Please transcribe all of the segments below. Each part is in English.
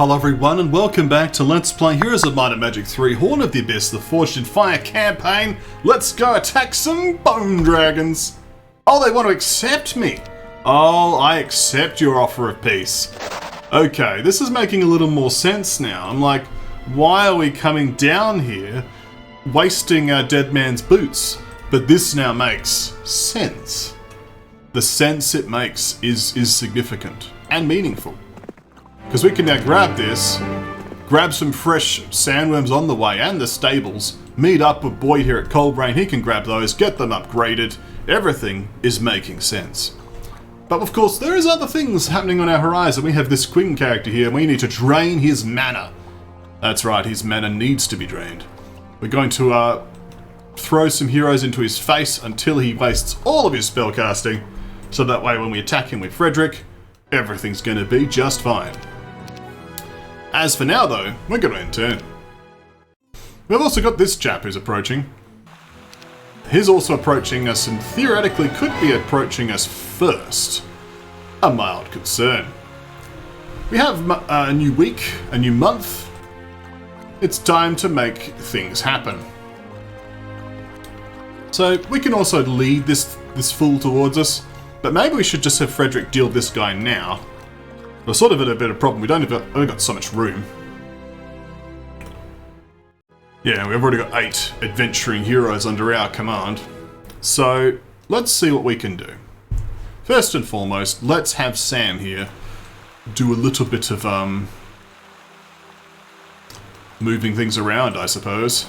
Hello everyone and welcome back to Let's Play Heroes of Might and Magic 3 Horn of the Abyss, the Forged in Fire campaign. Let's go attack some bone dragons. Oh, they want to accept me. Oh, I accept your offer of peace. Okay, this is making a little more sense now. I'm like, why are we coming down here, wasting our dead man's boots? But this now makes sense. The sense it makes is significant and meaningful. Because we can now grab this, grab some fresh sandworms on the way and the stables, meet up with Boyd here at Coldbrain, he can grab those, get them upgraded. Everything is making sense. But of course, there is other things happening on our horizon. We have this Quing character here, and we need to drain his mana. That's right, his mana needs to be drained. We're going to throw some heroes into his face until he wastes all of his spellcasting, so that way when we attack him with Frederick, everything's going to be just fine. As for now though, we're going to end turn. We've also got this chap who's approaching. He's also approaching us and theoretically could be approaching us first. A mild concern. We have a new week, a new month. It's time to make things happen. So we can also lead this fool towards us, but maybe we should just have Frederick deal this guy now. We're sort of at a bit of a problem. We don't have only got so much room. Yeah, we've already got 8 adventuring heroes under our command. So let's see what we can do. First and foremost, let's have Sam here do a little bit of moving things around, I suppose.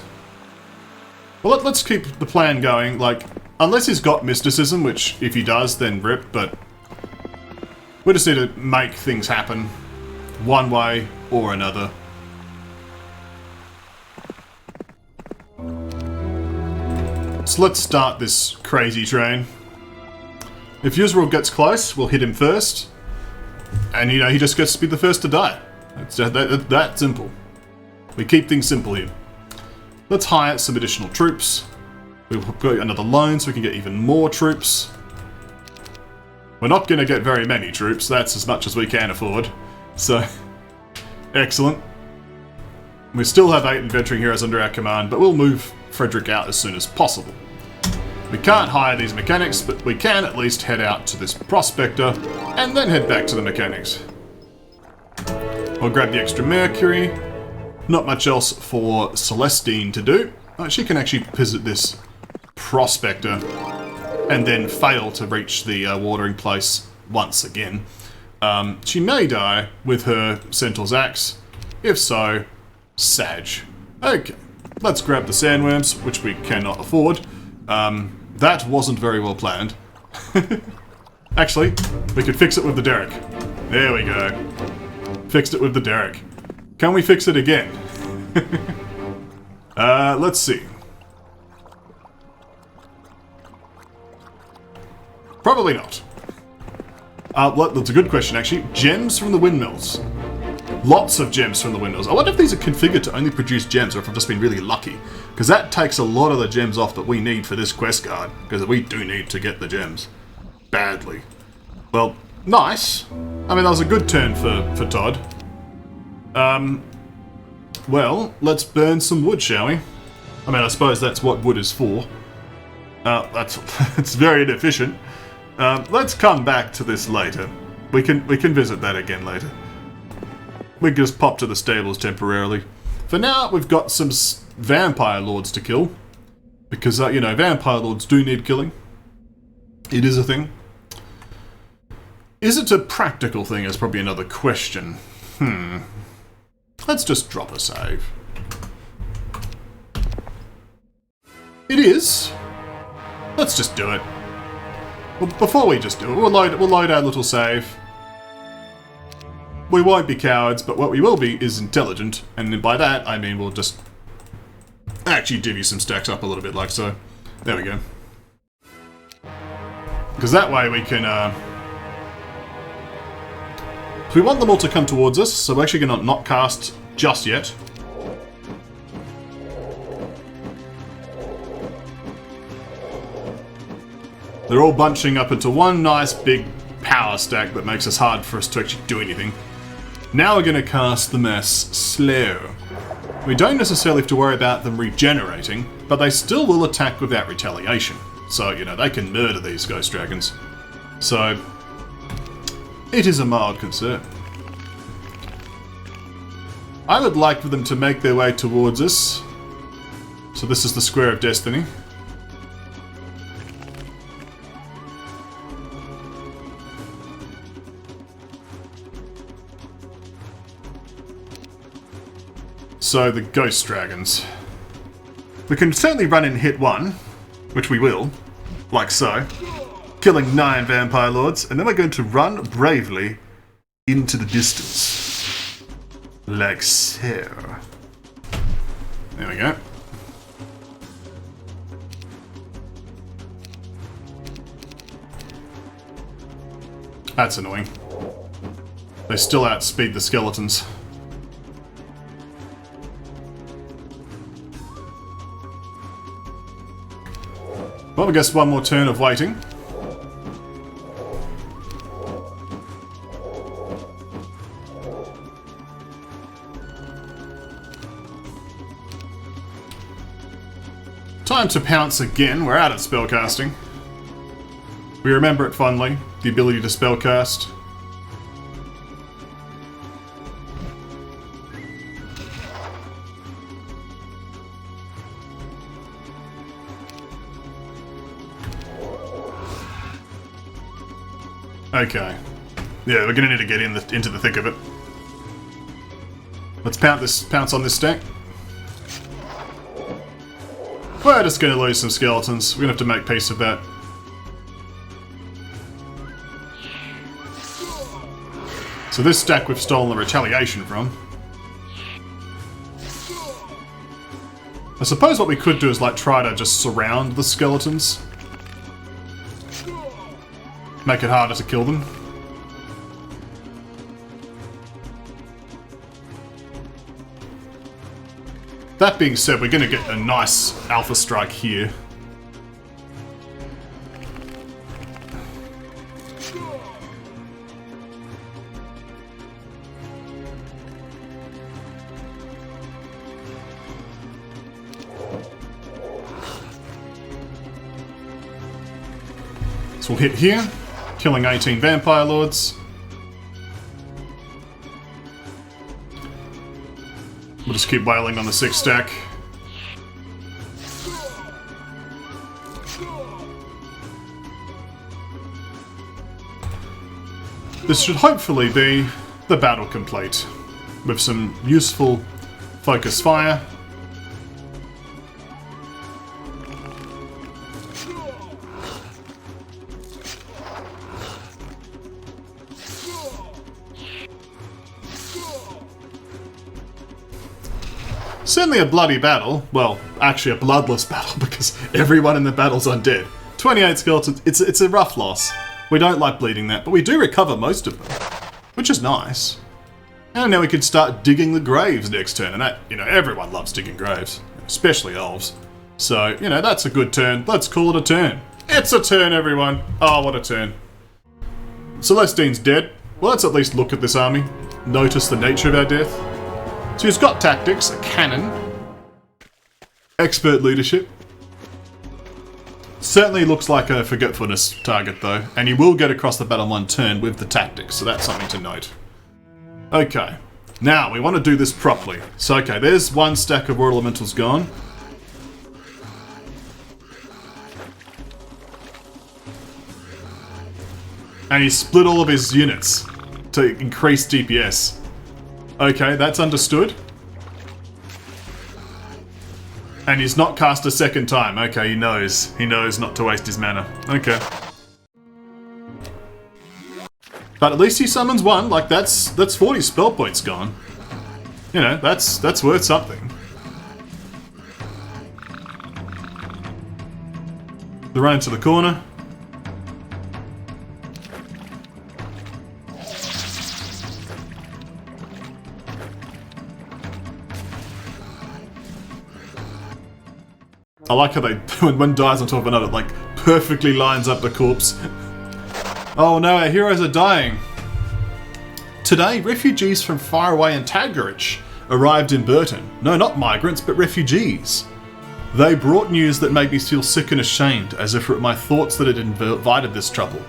Well, let's keep the plan going. Like, unless he's got mysticism, which if he does, then rip. But we just need to make things happen, one way or another. So let's start this crazy train. If Yuzril gets close, we'll hit him first. And, you know, he just gets to be the first to die. It's that simple. We keep things simple here. Let's hire some additional troops. We'll go another loan so we can get even more troops. We're not going to get very many troops, that's as much as we can afford. So, excellent. We still have 8 adventuring heroes under our command, but we'll move Frederick out as soon as possible. We can't hire these mechanics, but we can at least head out to this prospector, and then head back to the mechanics. We'll grab the extra mercury. Not much else for Celestine to do. She can actually visit this prospector and then fail to reach the watering place once again. She may die with her Centaur's axe. If so, Sag. Okay, let's grab the sandworms, which we cannot afford. That wasn't very well planned. Actually, we could fix it with the derrick. There we go. Fixed it with the derrick. Can we fix it again? Let's see. Probably not. That's a good question, actually. Gems from the windmills. Lots of gems from the windmills. I wonder if these are configured to only produce gems, or if I've just been really lucky. Because that takes a lot of the gems off that we need for this quest card. Because we do need to get the gems. Badly. Well, nice. I mean, that was a good turn for Todd. Well, let's burn some wood, shall we? I mean, I suppose that's what wood is for. It's very inefficient. Let's come back to this later. We can visit that again later. We can just pop to the stables temporarily. For now, we've got some vampire lords to kill. Because, you know, vampire lords do need killing. It is a thing. Is it a practical thing is probably another question. Let's just drop a save. It is. Let's just do it. Well, before we just do it, we'll load our little save. We won't be cowards, but what we will be is intelligent, and by that I mean we'll just actually divvy some stacks up a little bit like so. There we go. Because that way we can, we want them all to come towards us, so we're actually going to not cast just yet. They're all bunching up into one nice big power stack that makes it hard for us to actually do anything. Now we're going to cast the Mass Slow. We don't necessarily have to worry about them regenerating, but they still will attack without retaliation. So, you know, they can murder these ghost dragons. So, it is a mild concern. I would like for them to make their way towards us. So this is the Square of Destiny. So, the Ghost Dragons. We can certainly run in hit 1, which we will, like so, killing 9 Vampire Lords, and then we're going to run bravely into the distance. Like so. There we go. That's annoying. They still outspeed the skeletons. Well, I guess one more turn of waiting. Time to pounce again. We're out of spellcasting. We remember it fondly, the ability to spellcast. Okay. Yeah, we're gonna need to get into the thick of it. Let's pounce on this stack. We're just gonna lose some skeletons. We're gonna have to make peace with that. So this stack we've stolen the retaliation from. I suppose what we could do is like try to just surround the skeletons. Make it harder to kill them. That being said, we're going to get a nice alpha strike here. So we'll hit here, killing 18 Vampire Lords. We'll just keep wailing on the 6 stack. This should hopefully be the battle complete, with some useful focus fire. Certainly a bloody battle. Well, actually a bloodless battle because everyone in the battle's undead. 28 skeletons. It's a rough loss. We don't like bleeding that, but we do recover most of them, which is nice. And now we could start digging the graves next turn, and that, you know, everyone loves digging graves, especially elves. So, you know, that's a good turn. Let's call it a turn. It's a turn, everyone. Oh, what a turn. Celestine's dead. Well, let's at least look at this army. Notice the nature of our death. So he's got tactics, a cannon, expert leadership. Certainly looks like a forgetfulness target though, and he will get across the battle in 1 turn with the tactics, so that's something to note. Okay, now we want to do this properly. So okay, there's 1 stack of World Elementals gone. And he split all of his units to increase DPS. Okay, that's understood. And he's not cast a second time. Okay, he knows. He knows not to waste his mana. Okay. But at least he summons 1. Like, that's 40 spell points gone. You know, that's worth something. They run into the corner. I like how they, when one dies on top of another, like, perfectly lines up the corpse. Oh no, our heroes are dying. Today, refugees from faraway Antagarich arrived in Burton. No, not migrants, but refugees. They brought news that made me feel sick and ashamed, as if it were my thoughts that had invited this trouble.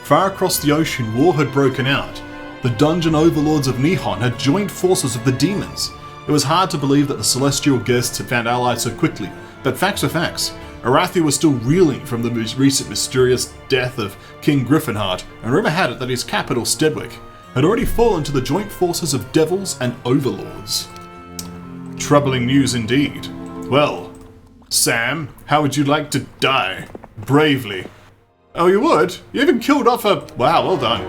Far across the ocean, war had broken out. The dungeon overlords of Nihon had joined forces with the demons. It was hard to believe that the celestial guests had found allies so quickly, but facts are facts. Arathi was still reeling from the recent mysterious death of King Griffinheart, and rumour had it that his capital, Stedwick, had already fallen to the joint forces of devils and overlords. Troubling news indeed. Well, Sam, how would you like to die? Bravely. Oh, you would? You even killed off a... Wow, well done.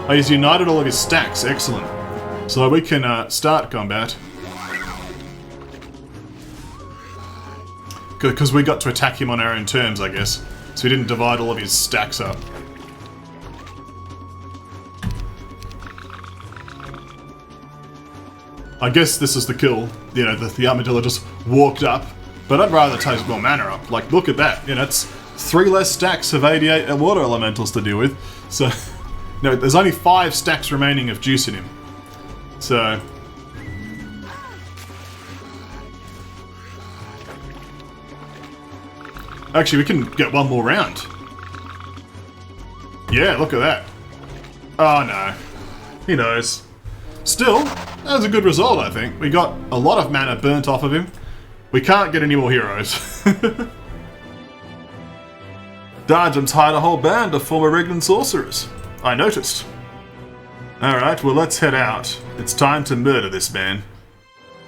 Oh, he's united all of his stacks. Excellent. So we can start combat. Good, because we got to attack him on our own terms, I guess. So he didn't divide all of his stacks up. I guess this is the kill. You know, the armadillo just walked up. But I'd rather take more mana up. Like, look at that. You know, it's 3 less stacks of 88 water elementals to deal with. So, no, there's only 5 stacks remaining of juice in him. So... Actually, we can get one more round. Yeah, look at that. Oh, no. He knows. Still, that was a good result, I think. We got a lot of mana burnt off of him. We can't get any more heroes. Dargent's hired a whole band of former Regnan sorcerers. I noticed. Alright, well, let's head out. It's time to murder this man.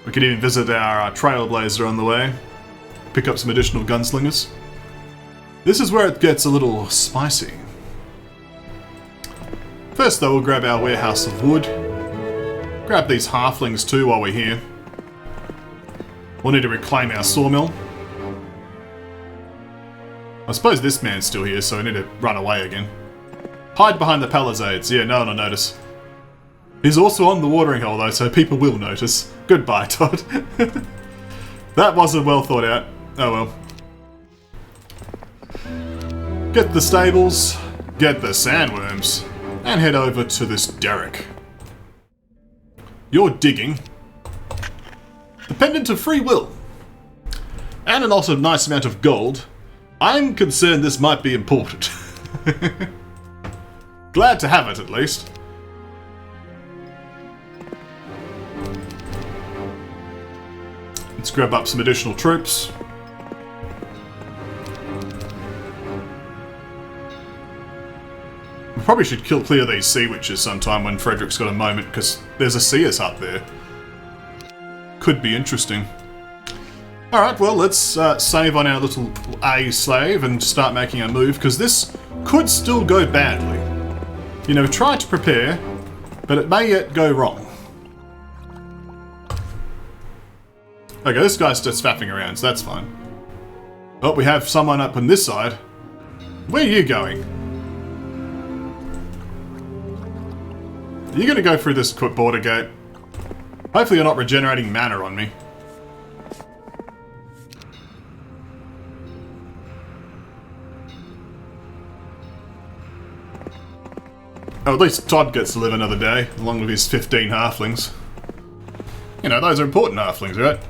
We can even visit our Trailblazer on the way. Pick up some additional gunslingers. This is where it gets a little spicy. First, though, we'll grab our warehouse of wood. Grab these halflings too while we're here. We'll need to reclaim our sawmill. I suppose this man's still here, so we need to run away again. Hide behind the palisades. Yeah, no one will notice. He's also on the watering hole, though, so people will notice. Goodbye, Todd. That wasn't well thought out. Oh well. Get the stables, get the sandworms, and head over to this derrick. You're digging. The pendant of free will. And an also nice amount of gold. I'm concerned this might be important. Glad to have it, at least. Let's grab up some additional troops. We probably should clear these sea witches sometime when Frederick's got a moment, because there's a seer's hut there. Could be interesting. Alright, well, let's save on our little A slave and start making our move, because this could still go badly. You know, try to prepare, but it may yet go wrong. Okay, this guy's just faffing around, so that's fine. Oh, we have someone up on this side. Where are you going? Are you going to go through this border gate? Hopefully you're not regenerating mana on me. Oh, at least Todd gets to live another day, along with his 15 halflings. You know, those are important halflings, right?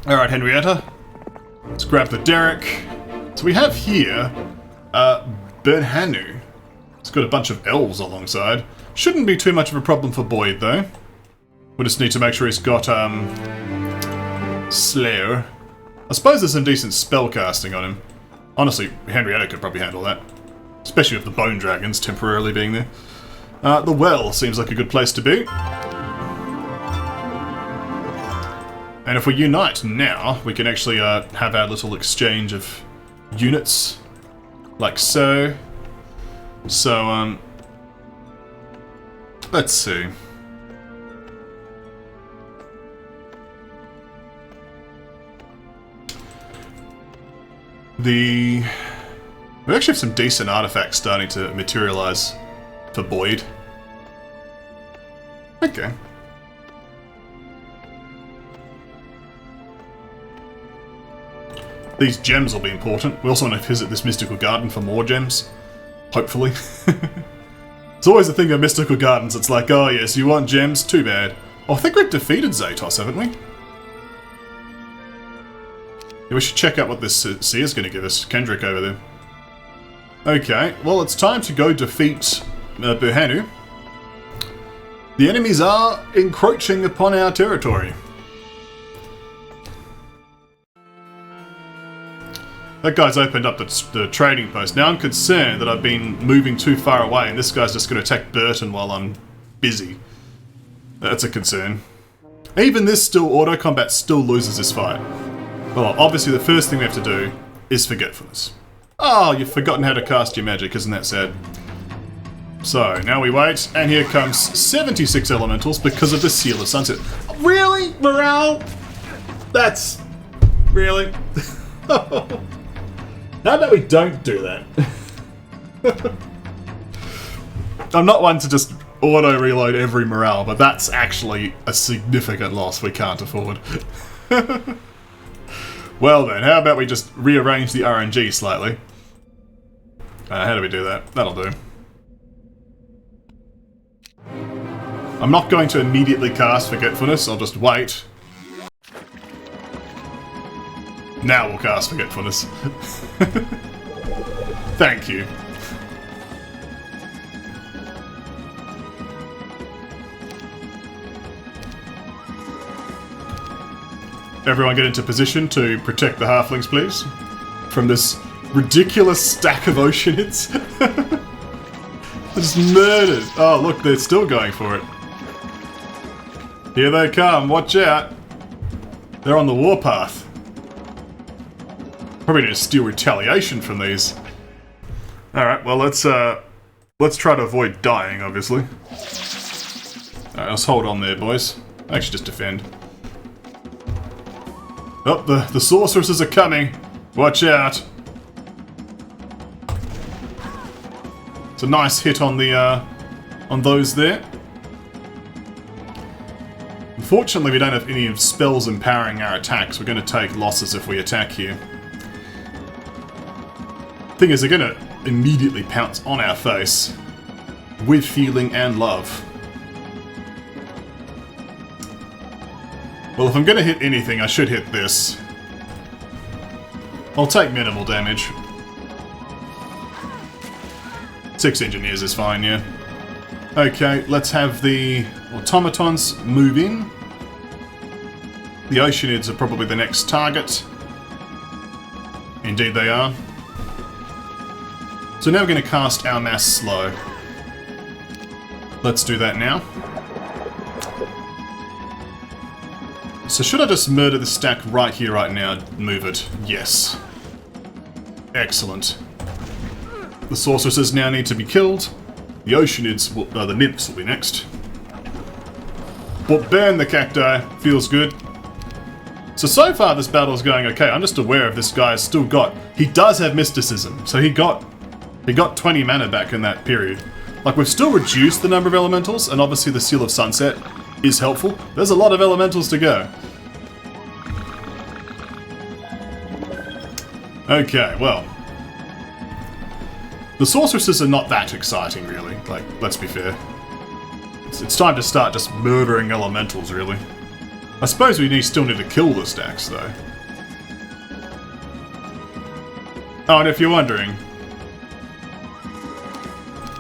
Alright, Henrietta. Let's grab the derrick. So we have here, Bernhanu. It's got a bunch of elves alongside. Shouldn't be too much of a problem for Boyd, though. We just need to make sure he's got, Slayer. I suppose there's some decent spell casting on him. Honestly, Henrietta could probably handle that. Especially with the bone dragons temporarily being there. The well seems like a good place to be. And if we unite now, we can actually have our little exchange of units. Like so. So, let's see. We actually have some decent artifacts starting to materialize for Boyd. Okay. These gems will be important. We also want to visit this mystical garden for more gems. Hopefully. It's always the thing of mystical gardens. It's like, oh yes, you want gems? Too bad. Oh, I think we've defeated Zatos, haven't we? Yeah, we should check out what this sea is going to give us. Kendrick over there. Okay, well, it's time to go defeat Burhanu. The enemies are encroaching upon our territory. That guy's opened up the trading post. Now I'm concerned that I've been moving too far away and this guy's just going to attack Burton while I'm busy. That's a concern. Even this auto-combat still loses this fight. Well, obviously the first thing we have to do is Forgetfulness. Oh, you've forgotten how to cast your magic, isn't that sad? So, now we wait, and here comes 76 elementals because of the Seal of Sunset. Really? Morale? That's... really? How about we don't do that? I'm not one to just auto-reload every morale, but that's actually a significant loss we can't afford. Well then, how about we just rearrange the RNG slightly? How do we do that? That'll do. I'm not going to immediately cast Forgetfulness, I'll just wait. Now we'll cast Forgetfulness. Thank you. Everyone get into position to protect the halflings, please. From this ridiculous stack of oceanids. Just murdered. Oh, look, they're still going for it. Here they come, watch out. They're on the warpath. Probably need to steal retaliation from these. Alright, well let's try to avoid dying, obviously. Alright, let's hold on there, boys. Actually, just defend. Oh, the sorceresses are coming. Watch out. It's a nice hit on the on those there. Unfortunately, we don't have any spells empowering our attacks. We're going to take losses if we attack here. Thing is, they're going to immediately pounce on our face with feeling and love. Well, if I'm going to hit anything, I should hit this. I'll take minimal damage. 6 engineers is fine, yeah. Okay, let's have the automatons move in. The oceanids are probably the next target. Indeed they are. So now we're going to cast our mass slow. Let's do that now. So should I just murder the stack right here, right now? Move it. Yes. Excellent. The sorceresses now need to be killed. The oceanids, the nymphs will be next. But burn the cacti. Feels good. So far this battle's going okay. I'm just aware of this guy's still got... He does have mysticism. So he got 20 mana back in that period. Like, we've still reduced the number of elementals, and obviously the Seal of Sunset is helpful. There's a lot of elementals to go. Okay, well. The sorceresses are not that exciting, really. Like, let's be fair. It's time to start just murdering elementals, really. I suppose we still need to kill the stacks, though. Oh, and if you're wondering...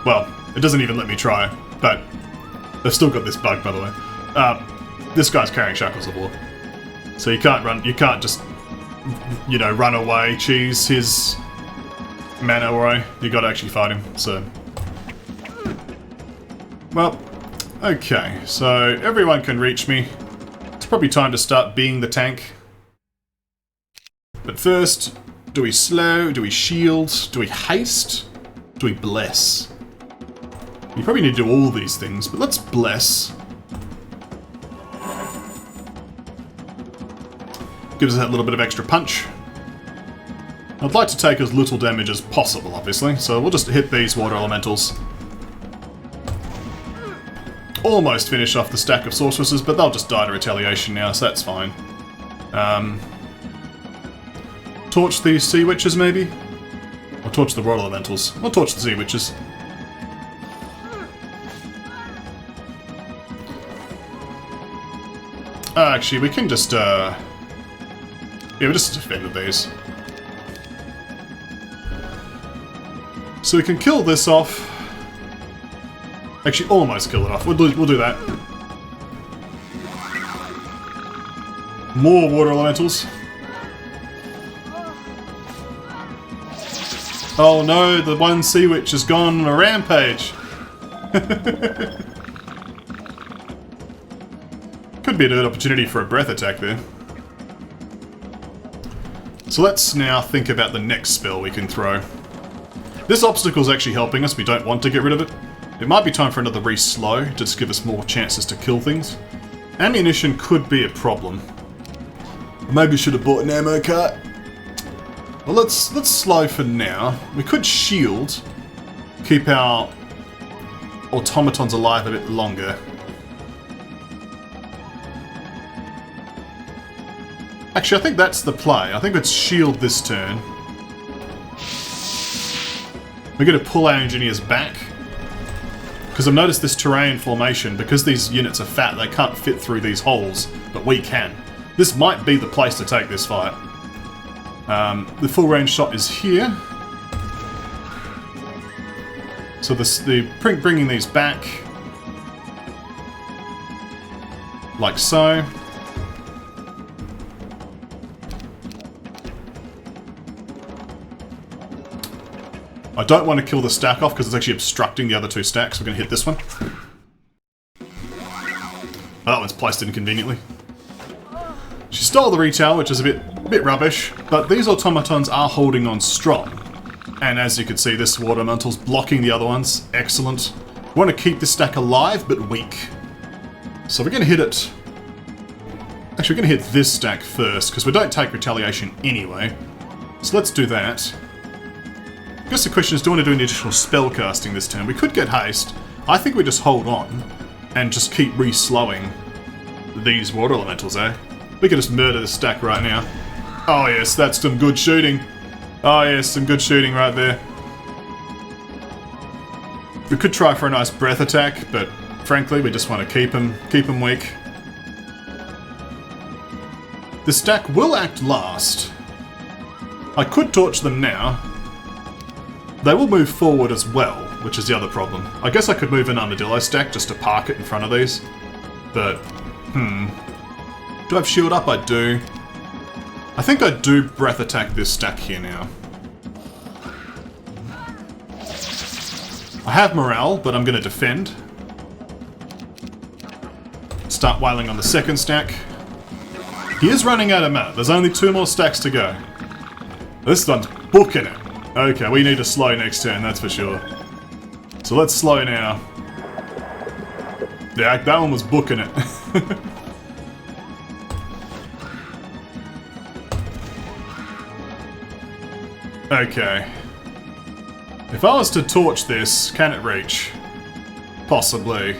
Well, it doesn't even let me try, but they've still got this bug, by the way. This guy's carrying Shackles of War. So you can't run, you can't just, you know, run away, cheese his mana away. You gotta actually fight him, so. Well, okay, so everyone can reach me. It's probably time to start being the tank. But first, do we slow, do we shield, do we haste, do we bless? You probably need to do all these things, but let's bless. Gives us that little bit of extra punch. I'd like to take as little damage as possible, obviously, so we'll just hit these water elementals. Almost finish off the stack of sorceresses, but they'll just die to retaliation now, so that's fine. torch these sea witches, maybe? Or torch the water elementals. We'll torch the sea witches. Actually, we can just, yeah, we'll just defend with these. So we can kill this off. Actually, almost kill it off. We'll do that. More water elementals. Oh no, the one sea witch has gone on a rampage. Could be a good opportunity for a breath attack there. So let's now think about the next spell we can throw. This obstacle is actually helping us. We don't want to get rid of it. It might be time for another re-slow, to just give us more chances to kill things. Ammunition could be a problem. Maybe should have bought an ammo cart. Well, let's slow for now. We could shield, keep our automatons alive a bit longer. Actually, I think that's the play. I think let's shield this turn. We're going to pull our engineers back. Because I've noticed this terrain formation, because these units are fat, they can't fit through these holes, but we can. This might be the place to take this fight. The full range shot is here. So bringing these back, like so. I don't want to kill the stack off because it's actually obstructing the other two stacks. We're going to hit this one. Oh, that one's placed inconveniently. She stole the retail, which is a bit rubbish, but these automatons are holding on strong. And as you can see, this water elemental's blocking the other ones. Excellent. We want to keep this stack alive, but weak. So we're going to hit it. Actually, we're going to hit this stack first, because we don't take retaliation anyway. So let's do that. I guess the question is, do we want to do any additional spell casting this turn? We could get haste. I think we just hold on and just keep re-slowing these water elementals, eh? We could just murder this stack right now. Oh yes, that's some good shooting. Oh yes, some good shooting right there. We could try for a nice breath attack, but frankly, we just want to keep them weak. The stack will act last. I could torch them now. They will move forward as well, which is the other problem. I guess I could move an armadillo stack just to park it in front of these. But, do I have shield up? I do. I think I do breath attack this stack here now. I have morale, but I'm going to defend. Start wailing on the second stack. He is running out of mana. There's only 2 more stacks to go. This one's booking it. Okay, we need to slow next turn, that's for sure. So let's slow now. Yeah, that one was booking it. Okay. If I was to torch this, can it reach? Possibly.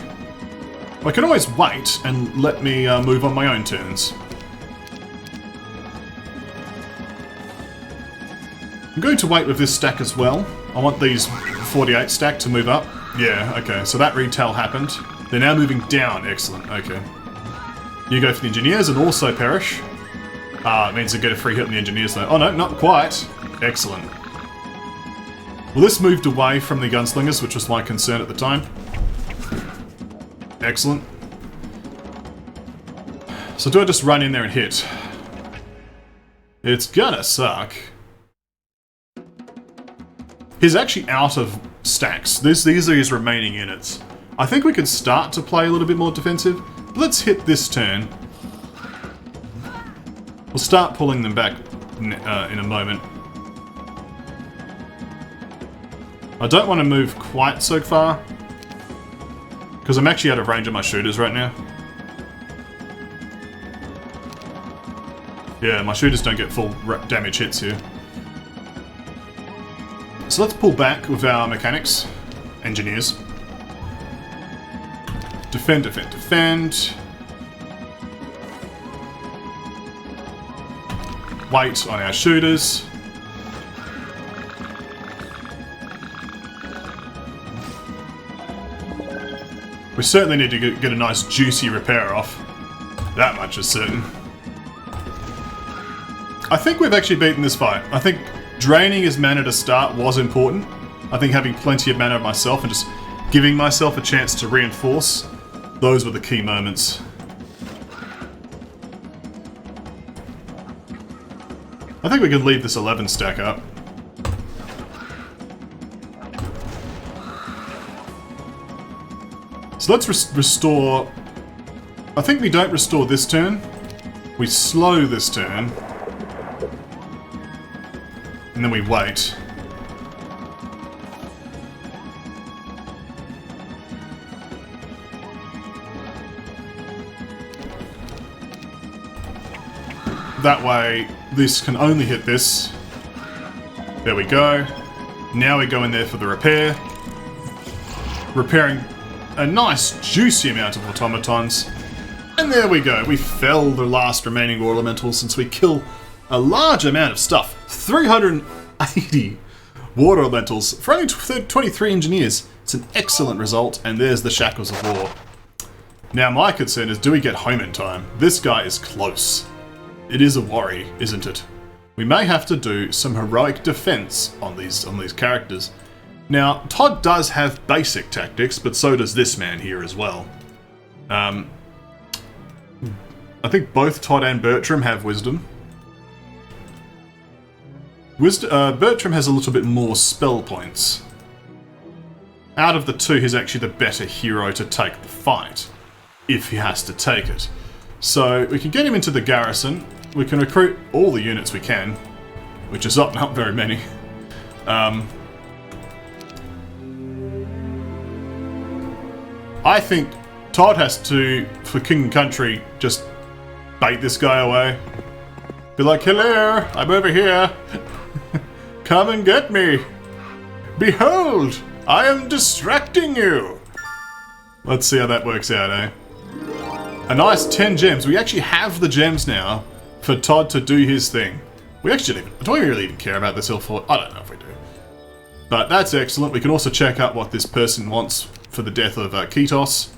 I can always wait and let me move on my own turns. I'm going to wait with this stack as well. I want these 48 stack to move up. Yeah, okay, so that retail happened. They're now moving down. Excellent, okay. You go for the engineers and also perish. Ah, it means they get a free hit on the engineers though. Oh no, not quite. Excellent. Well, this moved away from the gunslingers, which was my concern at the time. Excellent. So do I just run in there and hit? It's gonna suck. He's actually out of stacks. These are his remaining units. I think we could start to play a little bit more defensive. Let's hit this turn. We'll start pulling them back in a moment. I don't want to move quite so far, because I'm actually out of range of my shooters right now. Yeah, my shooters don't get full damage hits here. So let's pull back with our mechanics, engineers. Defend, defend, defend. wait on our shooters. We certainly need to get a nice juicy repair off. That much is certain. I think we've actually beaten this fight. I think draining his mana to start was important. I think having plenty of mana myself and just giving myself a chance to reinforce, those were the key moments. I think we could leave this 11 stack up. So let's restore... I think we don't restore this turn. We slow this turn. And then we wait. That way, this can only hit this. There we go. Now we go in there for the repair. Repairing a nice juicy amount of automatons. And there we go. We fell the last remaining war elemental since we kill a large amount of stuff. 380 water elementals for only 23 engineers. It's an excellent result, and there's the Shackles of War. Now my concern is, do we get home in time? This guy is close. It is a worry, isn't it? We may have to do some heroic defense on these characters. Now, Todd does have basic tactics, but so does this man here as well. I think both Todd and Bertram have wisdom. Bertram has a little bit more spell points. Out of the two, he's actually the better hero to take the fight, if he has to take it. So we can get him into the garrison. We can recruit all the units we can, which is not very many. I think Todd has to, for King and Country, just bait this guy away. Be like, hello, I'm over here. Come and get me. Behold, I am distracting you. Let's see how that works out, eh? A nice 10 gems. We actually have the gems now for Todd to do his thing. We actually do we really even care about this hill fort? I don't know if we do. But that's excellent. We can also check out what this person wants for the death of Ketos.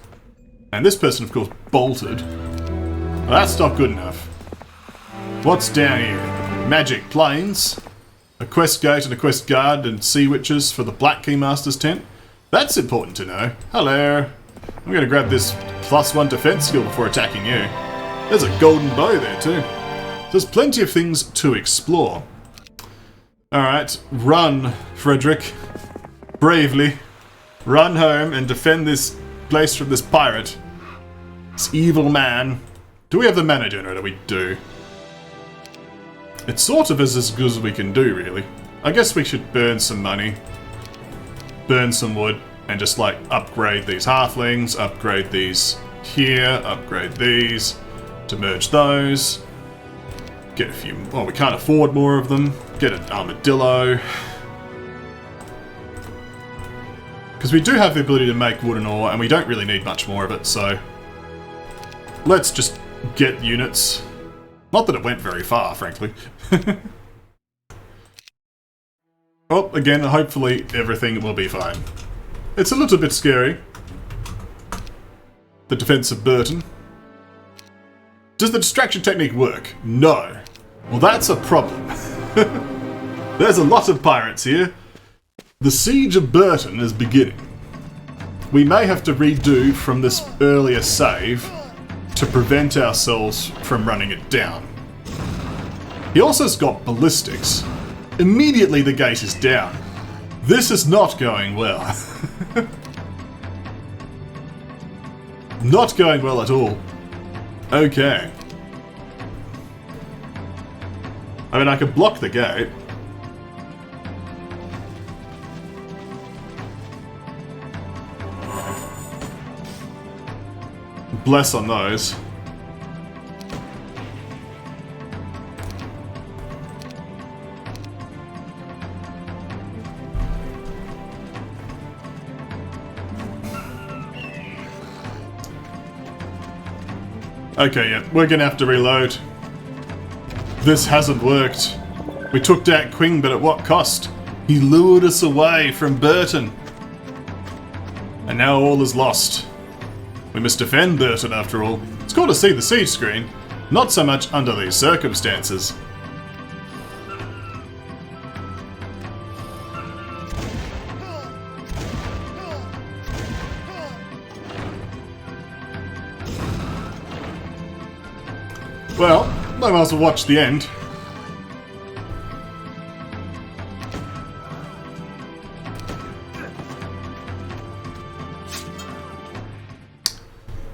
And this person, of course, bolted. Well, that's not good enough. What's down here? Magic planes, a quest gate and a quest guard, and sea witches for the Black Keymaster's tent. That's important to know. Hello. I'm going to grab this +1 defense skill before attacking you. There's a golden bow there too. There's plenty of things to explore. Alright, run, Frederick. Bravely. Run home and defend this place from this pirate. This evil man. Do we have the mana generator? We do. It sort of is as good as we can do, really. I guess we should burn some money. Burn some wood. And just, like, upgrade these halflings. Upgrade these here. Upgrade these. To merge those. Get a few... Well, we can't afford more of them. Get an armadillo. Because we do have the ability to make wood and ore, and we don't really need much more of it, so... Let's just get units. Not that it went very far, frankly. Well, again, hopefully everything will be fine. It's a little bit scary. The defense of Burton. Does the distraction technique work? No. Well, that's a problem. There's a lot of pirates here. The siege of Burton is beginning. We may have to redo from this earlier save to prevent ourselves from running it down. He also has got ballistics. Immediately the gate is down. This is not going well. Not going well at all. Okay. I mean, I could block the gate. Bless on those. Okay, yeah, we're gonna have to reload. This hasn't worked. We took down Quing, but at what cost? He lured us away from Burton. And now all is lost. We must defend Burton after all. It's cool to see the siege screen. Not so much under these circumstances. Well, I might as well watch the end.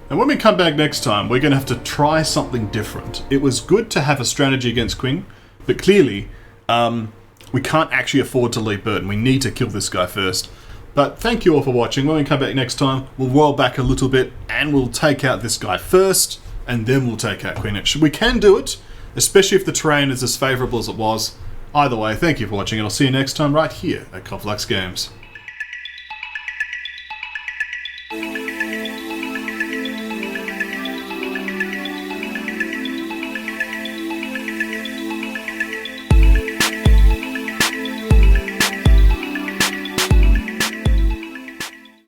And when we come back next time, we're going to have to try something different. It was good to have a strategy against Quing, but clearly we can't actually afford to leave Burton. We need to kill this guy first. But thank you all for watching. When we come back next time, we'll roll back a little bit and we'll take out this guy first, and then we'll take out Quing. We can do it, especially if the terrain is as favourable as it was. Either way, thank you for watching, and I'll see you next time right here at KonfluxGames.